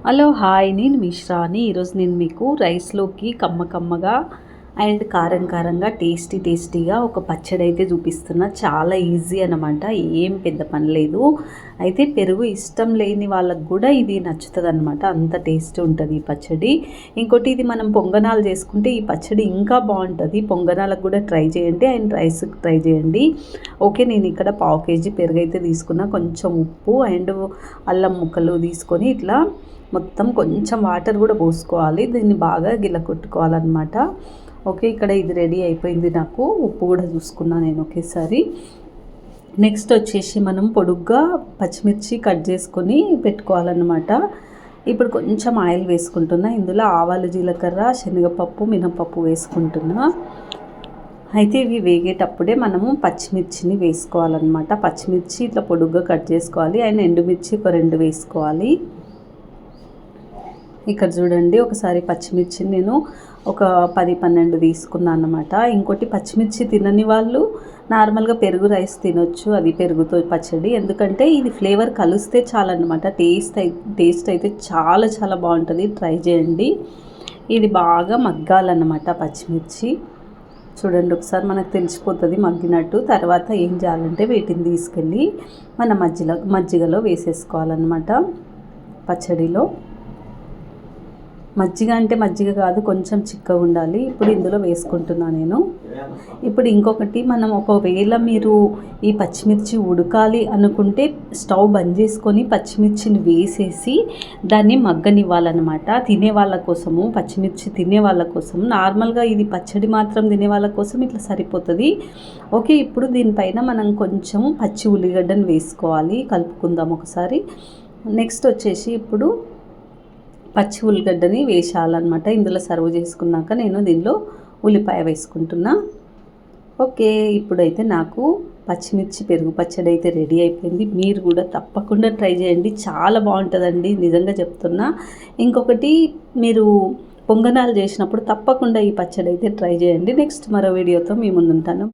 Hello hi, నేను మిశ్రాని. ఈరోజు నేను మీకు రైస్లోకి కమ్మగా అండ్ కారంగా టేస్టీగా ఒక పచ్చడి అయితే చూపిస్తున్నా. చాలా ఈజీ అనమాట, ఏం పెద్ద పని లేదు. అయితే పెరుగు ఇష్టం లేని వాళ్ళకు కూడా ఇది నచ్చుతుంది అనమాట, అంత టేస్ట్ ఉంటుంది ఈ పచ్చడి. ఇంకోటి, ఇది మనం పొంగనాలు చేసుకుంటే ఈ పచ్చడి ఇంకా బాగుంటుంది. పొంగనాలకు కూడా ట్రై చేయండి అండ్ రైస్కి ట్రై చేయండి. ఓకే, నేను ఇక్కడ 1/2 kg పెరుగు అయితే తీసుకున్నా. కొంచెం ఉప్పు అండ్ అల్లం ముక్కలు తీసుకొని ఇట్లా మొత్తం కొంచెం వాటర్ కూడా పోసుకోవాలి. దీన్ని బాగా కొట్టుకోవాలన్నమాట. ఓకే, ఇక్కడ ఇది రెడీ అయిపోయింది. నాకు ఉప్పు కూడా చూసుకున్నాను నేను ఒకేసారి. నెక్స్ట్ వచ్చేసి మనం పొడుగ్గా పచ్చిమిర్చి కట్ చేసుకొని పెట్టుకోవాలన్నమాట. ఇప్పుడు కొంచెం ఆయిల్ వేసుకుంటున్నా. ఇందులో ఆవాలు, జీలకర్ర, శనగపప్పు, మినపప్పు వేసుకుంటున్నా. అయితే ఇవి వేగేటప్పుడే మనము పచ్చిమిర్చిని వేసుకోవాలన్నమాట. పచ్చిమిర్చి ఇట్లా పొడుగ్గా కట్ చేసుకోవాలి అండ్ ఎండుమిర్చి ఒక 2 వేసుకోవాలి. ఇక్కడ చూడండి, ఒకసారి పచ్చిమిర్చిని నేను ఒక 10-12 తీసుకున్నాను అన్నమాట. ఇంకోటి, పచ్చిమిర్చి తినని వాళ్ళు నార్మల్గా పెరుగు రైస్ తినొచ్చు, అది పెరుగుతో పచ్చడి. ఎందుకంటే ఇది ఫ్లేవర్ కలిస్తే చాలన్నమాట. టేస్ట్ అయితే చాలా బాగుంటుంది. ట్రై చేయండి. ఇది బాగా మగ్గాలన్నమాట పచ్చిమిర్చి. చూడండి, ఒకసారి మనకు తెలిసిపోతుంది మగ్గినట్టు. తర్వాత ఏం చేయాలంటే వీటిని తీసుకెళ్ళి మన మజ్జిగలో వేసేసుకోవాలన్నమాట. పచ్చడిలో మజ్జిగ అంటే మజ్జిగ కాదు, కొంచెం చిక్కగా ఉండాలి. ఇప్పుడు ఇందులో వేసుకుంటున్నాను నేను. ఇప్పుడు ఇంకొకటి, మనం ఒకవేళ మీరు ఈ పచ్చిమిర్చి ఉడకాలి అనుకుంటే స్టవ్ బంద్ చేసుకొని పచ్చిమిర్చిని వేసేసి దాన్ని మగ్గనివ్వాలన్నమాట. తినే వాళ్ళ కోసము, పచ్చిమిర్చి తినే వాళ్ళ కోసం. నార్మల్గా ఇది పచ్చడి మాత్రం తినే వాళ్ళ కోసం ఇట్లా సరిపోతుంది. ఓకే, ఇప్పుడు దీనిపైన మనం కొంచెం పచ్చి ఉల్లిగడ్డను వేసుకోవాలి. కలుపుకుందాం ఒకసారి. నెక్స్ట్ వచ్చేసి ఇప్పుడు పచ్చి ఉల్లిగడ్డని వేసేయాలన్నమాట. ఇందులో సర్వ్ చేసుకున్నాక నేను దీనిలో ఉల్లిపాయ వేసుకుంటున్నా. ఓకే, ఇప్పుడైతే నాకు పచ్చిమిర్చి పెరుగు పచ్చడి అయితే రెడీ అయిపోయింది. మీరు కూడా తప్పకుండా ట్రై చేయండి, చాలా బాగుంటుందండి, నిజంగా చెప్తున్నా. ఇంకొకటి, మీరు పొంగనాలు చేసినప్పుడు తప్పకుండా ఈ పచ్చడి అయితే ట్రై చేయండి. నెక్స్ట్ మరో వీడియోతో మీ ముందుంటాను.